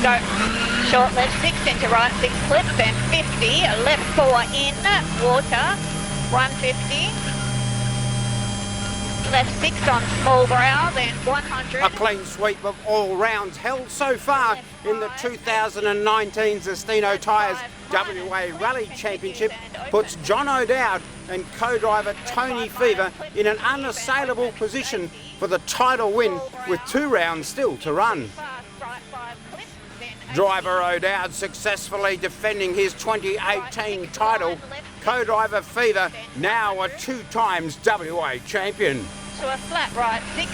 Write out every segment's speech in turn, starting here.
Go. Short left 6 into right 6 clip, then 50, left 4 in, water, 150. Left 6 on small brow, then 100. A clean sweep of all rounds held so far in the 2019 Zestino Tyres WA Rally Championship puts John O'Dowd and co-driver Tony Fever in an unassailable position for the title win with 2 rounds still to run. Driver O'Dowd successfully defending his 2018 title. Co-driver Fever now a 2 times WA champion. To a flat right 6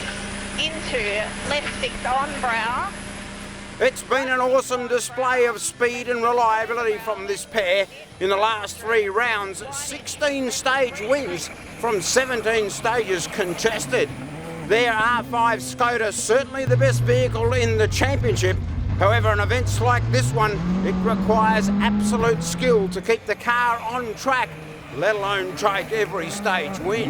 into left 6 on brow. It's been an awesome display of speed and reliability from this pair. In the last 3 rounds, 16 stage wins from 17 stages contested. Their R5 Skoda certainly the best vehicle in the championship. However, in events like this one, it requires absolute skill to keep the car on track, let alone take every stage win.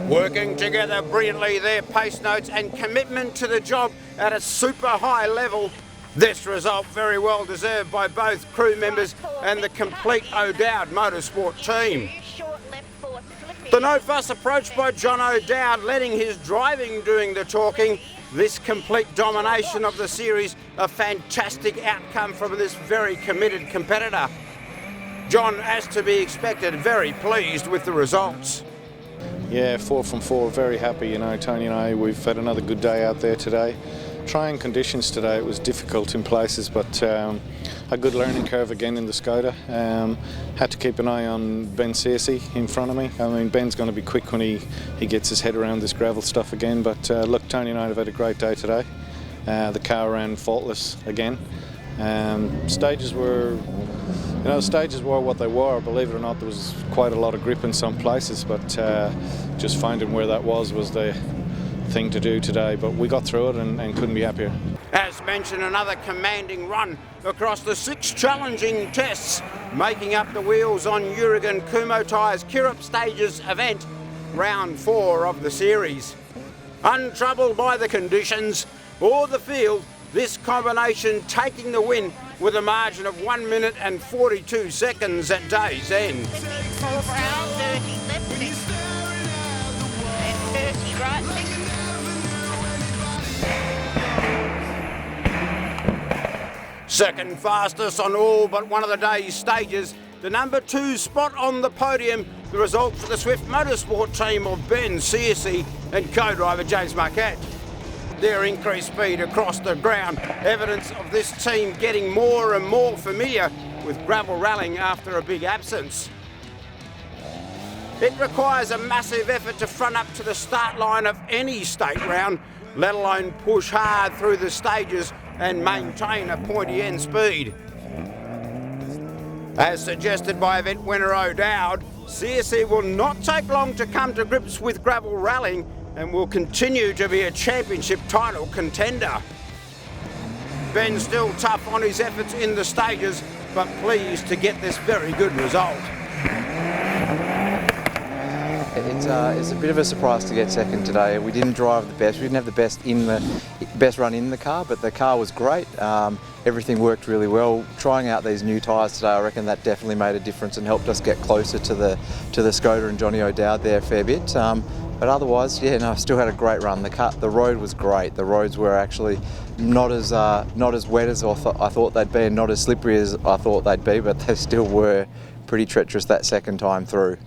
Working together brilliantly, their pace notes and commitment to the job at a super high level. This result very well deserved by both crew members and the complete O'Dowd Motorsport team. The no-fuss approach by John O'Dowd, letting his driving doing the talking. This complete domination of the series, a fantastic outcome from this very committed competitor. John, as to be expected, very pleased with the results. Yeah, 4 from 4, very happy. You know, Tony and I, we've had another good day out there today. Trying conditions today, it was difficult in places, but a good learning curve again in the Skoda. Had to keep an eye on Ben Searcy in front of me. I mean, Ben's going to be quick when he gets his head around this gravel stuff again, but look, Tony and I have had a great day today. The car ran faultless again. Stages were what they were. Believe it or not, there was quite a lot of grip in some places, but just finding where that was the thing to do today. But we got through it and couldn't be happier. As mentioned, another commanding run across the 6 challenging tests, making up the wheels on Yirrigan Kumho Tyre Kirup Stages event, round 4 of the series. Untroubled by the conditions or the field, this combination taking the win with a margin of 1 minute and 42 seconds at day's end. 4 brow, 30 left 6, and 30 right 6. Second fastest on all but one of the day's stages, the number 2 spot on the podium, the result for the Swift Motorsport team of Ben Searcy and co-driver James Marquette. Their increased speed across the ground, evidence of this team getting more and more familiar with gravel rallying after a big absence. It requires a massive effort to front up to the start line of any state round, let alone push hard through the stages and maintain a pointy end speed. As suggested by event winner O'Dowd, Searcy will not take long to come to grips with gravel rallying and will continue to be a championship title contender. Ben's still tough on his efforts in the stages, but pleased to get this very good result. It's a bit of a surprise to get second today. We didn't drive the best. We didn't have the best run in the car, but the car was great. Everything worked really well. Trying out these new tyres today, I reckon that definitely made a difference and helped us get closer to the Skoda and Johnny O'Dowd there a fair bit. But otherwise, yeah, no, I still had a great run. The road was great. The roads were actually not as wet as I thought they'd be, and not as slippery as I thought they'd be, but they still were pretty treacherous that second time through.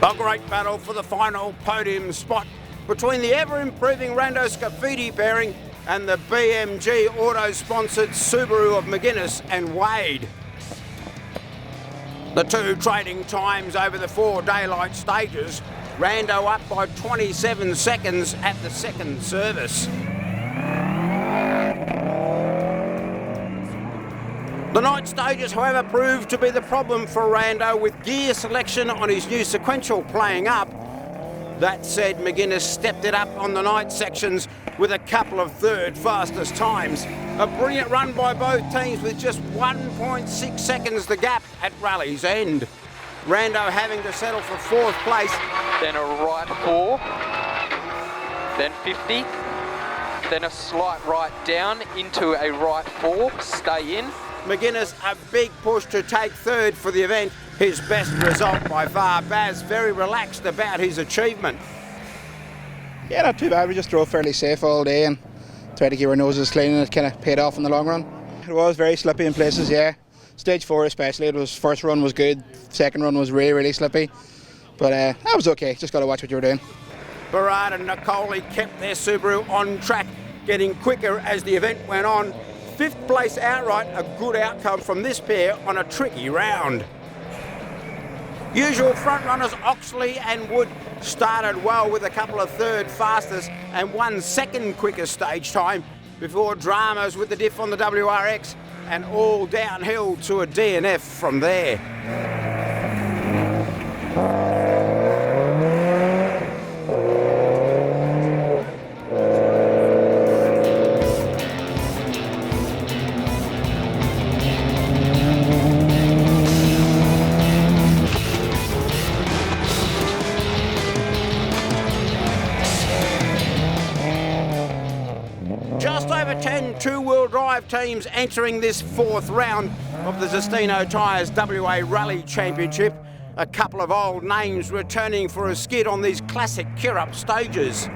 A great battle for the final podium spot between the ever-improving Rando Scafidi pairing and the BMG auto-sponsored Subaru of McGuinness and Wade. The 2 trading times over the 4 daylight stages, Rando up by 27 seconds at the second service. The night stages, however, proved to be the problem for Rando, with gear selection on his new sequential playing up. That said, McGuinness stepped it up on the night sections with a couple of third fastest times. A brilliant run by both teams with just 1.6 seconds the gap at rally's end. Rando having to settle for 4th place. Then a right 4, then 50, then a slight right down into a right 4, stay in. McGuinness, a big push to take 3rd for the event, his best result by far. Baz very relaxed about his achievement. Yeah, not too bad. We just drove fairly safe all day and tried to keep our noses clean, and it kind of paid off in the long run. It was very slippy in places, yeah. Stage 4 especially, first run was good, second run was really, really slippy. But that was okay, just got to watch what you were doing. Barrard and Nicoli kept their Subaru on track, getting quicker as the event went on. 5th place outright, a good outcome from this pair on a tricky round. Usual front runners Oxley and Wood started well with a couple of 3rd fastest and 1 2nd quickest stage time before dramas with the diff on the WRX and all downhill to a DNF from there. Just over 10 two-wheel drive teams entering this 4th round of the Zestino Tyres WA Rally Championship. A couple of old names returning for a skid on these classic Kirup stages.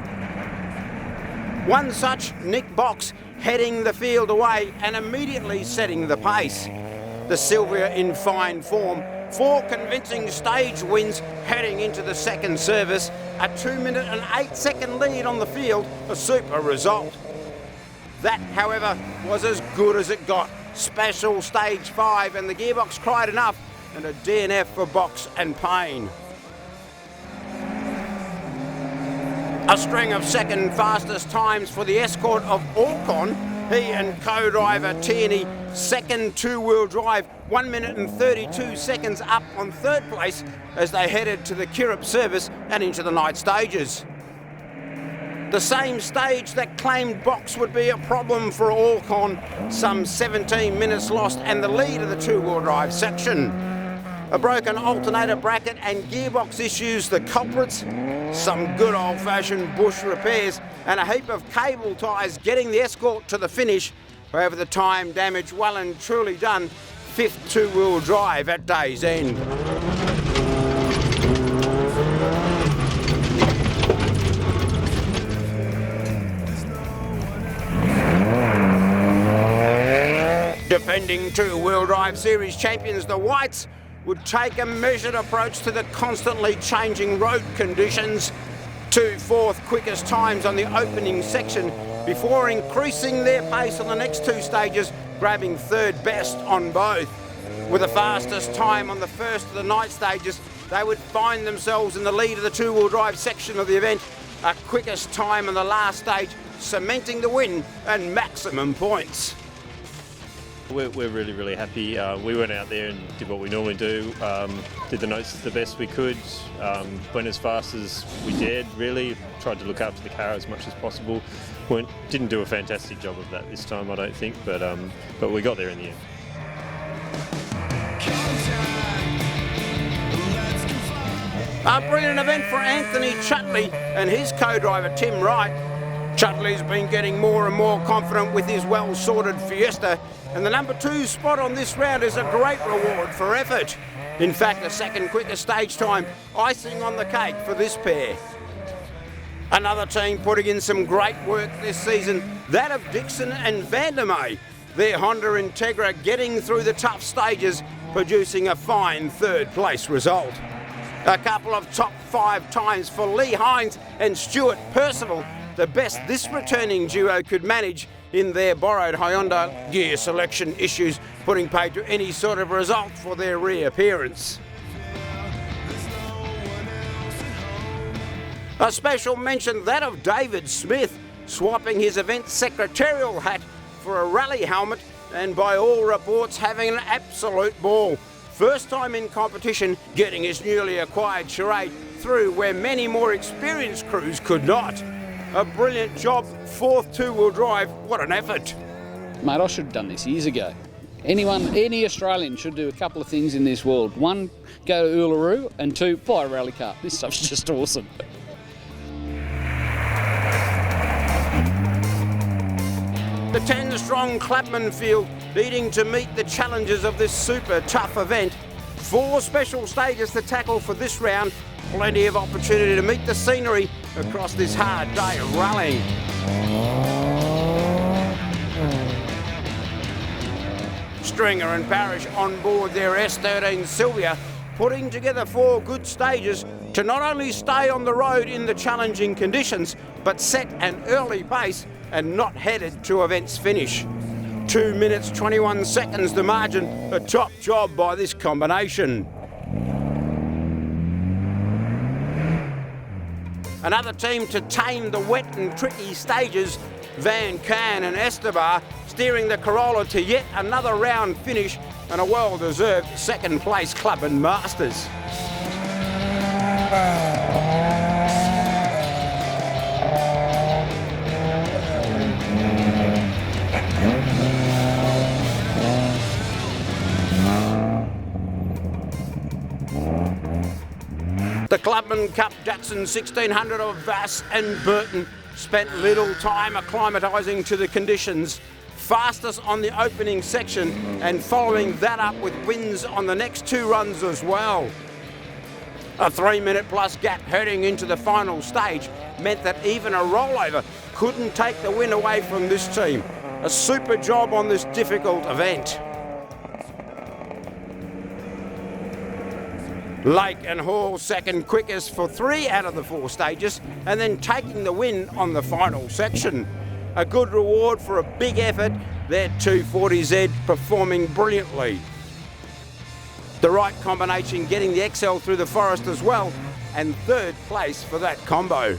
One such, Nick Box, heading the field away and immediately setting the pace. The Sylvia in fine form, 4 convincing stage wins heading into the 2nd service, a 2-minute and 8-second lead on the field, a super result. That, however, was as good as it got. Special stage 5 and the gearbox cried enough, and a DNF for Box and Payne. A string of 2nd fastest times for the escort of Orcon. He and co-driver Tierney, 2nd two-wheel drive, 1 minute and 32 seconds up on 3rd place as they headed to the Kirup service and into the night stages. The same stage that claimed Box would be a problem for Orcon, some 17 minutes lost and the lead of the two-wheel drive section. A broken alternator bracket and gearbox issues the culprits, some good old-fashioned bush repairs and a heap of cable ties getting the escort to the finish. However, the time damage well and truly done, 5th two-wheel drive at day's end. Defending two-wheel drive series champions, the Whites, would take a measured approach to the constantly changing road conditions. 2 4th quickest times on the opening section before increasing their pace on the next 2 stages, grabbing 3rd best on both. With the fastest time on the first of the night stages, they would find themselves in the lead of the two-wheel drive section of the event, a quickest time on the last stage, cementing the win and maximum points. We're really, really happy. We went out there and did what we normally do, did the notes the best we could, went as fast as we dared, really, tried to look after the car as much as possible. Didn't do a fantastic job of that this time, I don't think, but we got there in the end. A brilliant event for Anthony Chutley and his co-driver Tim Wright. Chutley's been getting more and more confident with his well-sorted Fiesta, and the number 2 spot on this round is a great reward for effort. In fact, the 2nd quickest stage time, icing on the cake for this pair. Another team putting in some great work this season, that of Dixon and Vandermeer. Their Honda Integra getting through the tough stages, producing a fine 3rd place result. A couple of top 5 times for Lee Hines and Stuart Percival, the best this returning duo could manage in their borrowed Hyundai. Gear selection issues putting paid to any sort of result for their reappearance. A special mention, that of David Smith, swapping his event secretarial hat for a rally helmet and by all reports having an absolute ball. First time in competition, getting his newly acquired charade through where many more experienced crews could not. A brilliant job, 4th two-wheel drive, what an effort. Mate, I should have done this years ago. Any Australian should do a couple of things in this world. One, go to Uluru, and two, buy a rally car. This stuff's just awesome. The 10-strong Clubman field needing to meet the challenges of this super tough event. 4 special stages to tackle for this round. Plenty of opportunity to meet the scenery across this hard day of rallying. Stringer and Parrish on board their S13 Sylvia, putting together 4 good stages to not only stay on the road in the challenging conditions, but set an early pace and not headed to event's finish. 2 minutes 21 seconds the margin, a top job by this combination. Another team to tame the wet and tricky stages, Van Can and Estebar, steering the Corolla to yet another round finish and a well-deserved second place Club and Masters. The Clubman Cup Datsun 1600 of Vass and Burton spent little time acclimatising to the conditions. Fastest on the opening section and following that up with wins on the next 2 runs as well. A 3-minute plus gap heading into the final stage meant that even a rollover couldn't take the win away from this team. A super job on this difficult event. Lake and Hall second quickest for 3 out of the 4 stages and then taking the win on the final section. A good reward for a big effort, their 240Z performing brilliantly. The right combination getting the XL through the forest as well, and 3rd place for that combo.